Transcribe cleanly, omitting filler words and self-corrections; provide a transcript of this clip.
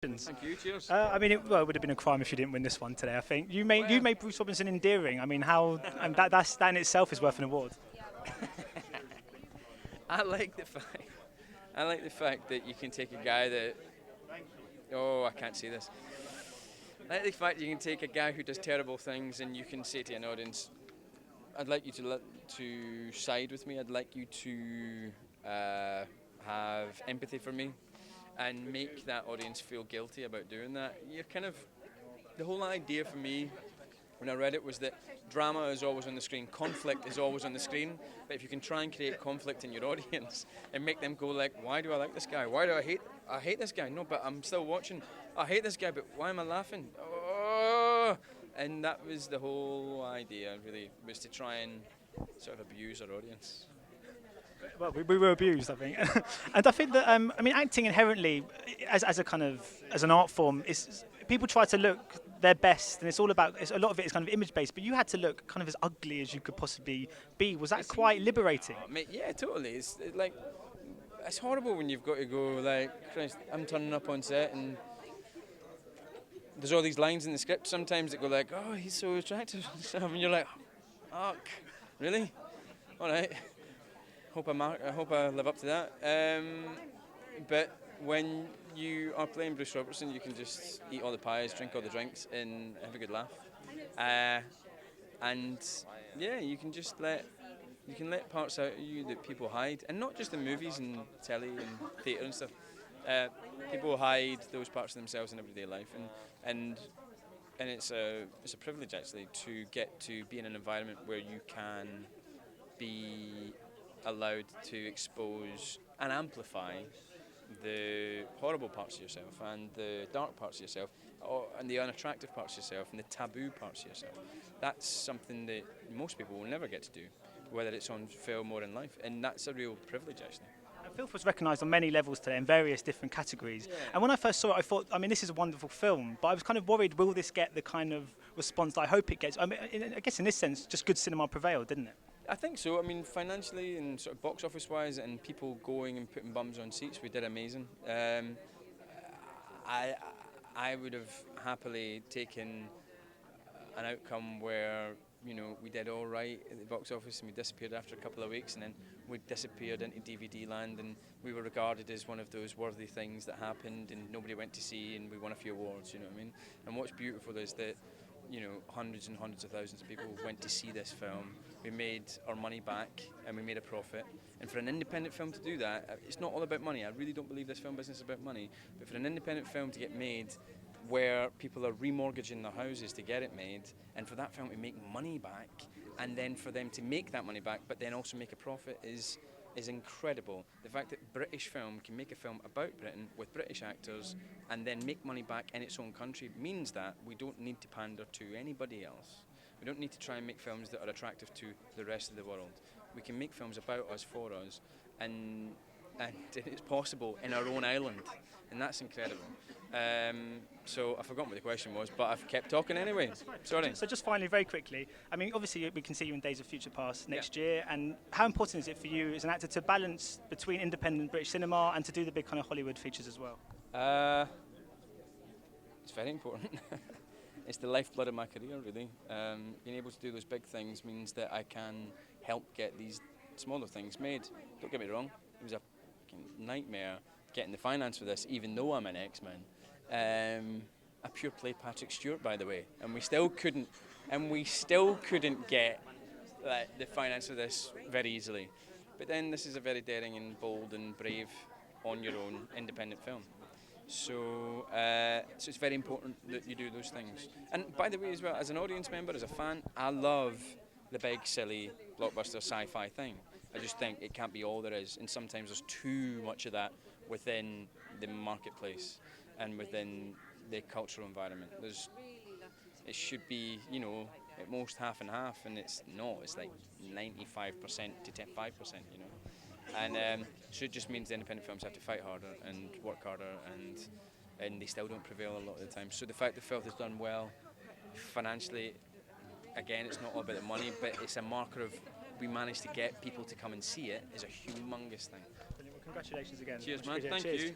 congratulations. Thank you. Cheers. I mean, it would have been a crime if you didn't win this one today. I think you made Bruce Robinson endearing. I mean, and that in itself is worth an award. I like the fact that you can take a guy that. Oh, I can't say this. I like the fact you can take a guy who does terrible things and you can say to an audience, "I'd like you to side with me. I'd like you to have empathy for me," and make that audience feel guilty about doing that. You're kind of the whole idea for me when I read it was that drama is always on the screen, conflict is always on the screen, but if you can try and create conflict in your audience and make them go like, why do I like this guy? Why do I hate this guy? No, but I'm still watching. I hate this guy, but why am I laughing? Oh! And that was the whole idea, really, was to try and sort of abuse our audience. Well, we were abused, I think, and I think that I mean, acting inherently, as an art form, is people try to look their best, and a lot of it is kind of image based. But you had to look kind of as ugly as you could possibly be. Was that quite liberating? Mate, yeah, totally. It's horrible when you've got to go like, Christ, I'm turning up on set and there's all these lines in the script sometimes that go like, oh, he's so attractive, and you're like, oh, really? All right. I hope I live up to that. But when you are playing Bruce Robertson, you can just eat all the pies, drink all the drinks, and have a good laugh. And yeah, you can let parts out of you that people hide, and not just in movies and telly and theatre and stuff. People hide those parts of themselves in everyday life, and it's a privilege actually to get to be in an environment where you can be allowed to expose and amplify the horrible parts of yourself and the dark parts of yourself and the unattractive parts of yourself and the taboo parts of yourself. That's something that most people will never get to do, whether it's on film or in life, and that's a real privilege actually. Filth was recognised on many levels today in various different categories. Yeah. And when I first saw it, I thought, I mean, this is a wonderful film, but I was kind of worried, will this get the kind of response that I hope it gets? I mean, I guess in this sense, just good cinema prevailed, didn't it? I think so. I mean, financially and sort of box office wise, and people going and putting bums on seats, we did amazing. I would have happily taken an outcome where, you know, we did all right at the box office and we disappeared after a couple of weeks, and then we disappeared into DVD land, and we were regarded as one of those worthy things that happened and nobody went to see, and we won a few awards, you know what I mean? And what's beautiful is that, you know, hundreds and hundreds of thousands of people went to see this film. We made our money back and we made a profit. And for an independent film to do that, it's not all about money. I really don't believe this film business is about money. But for an independent film to get made where people are remortgaging their houses to get it made, and for that film to make money back, and then for them to make that money back but then also make a profit is incredible. The fact that British film can make a film about Britain with British actors and then make money back in its own country means that we don't need to pander to anybody else. We don't need to try and make films that are attractive to the rest of the world. We can make films about us, for us, and it's possible in our own island, and that's incredible. So I've forgotten what the question was, but I've kept talking anyway. Sorry. So just finally, very quickly, I mean, obviously we can see you in Days of Future Past next year, and how important is it for you as an actor to balance between independent British cinema and to do the big kind of Hollywood features as well? It's very important. It's the lifeblood of my career, really. Being able to do those big things means that I can help get these smaller things made. Don't get me wrong, it was a nightmare getting the finance for this, even though I'm an X-Men. A pure play Patrick Stewart, by the way, and we still couldn't get the finance for this very easily. But then this is a very daring and bold and brave, on your own, independent film. So it's very important that you do those things. And by the way, as well, as an audience member, as a fan, I love the big, silly, blockbuster sci-fi thing. I just think it can't be all there is, and sometimes there's too much of that within the marketplace and within the cultural environment. It should be, you know, at most half and half, and it's not. It's like 95% to 5%, you know. And so it just means the independent films have to fight harder and work harder, and they still don't prevail a lot of the time. So the fact that Filth has done well financially, again, it's not all about the money, but it's a marker of we managed to get people to come and see it is a humongous thing. Well, congratulations again. Cheers, man. Thank you.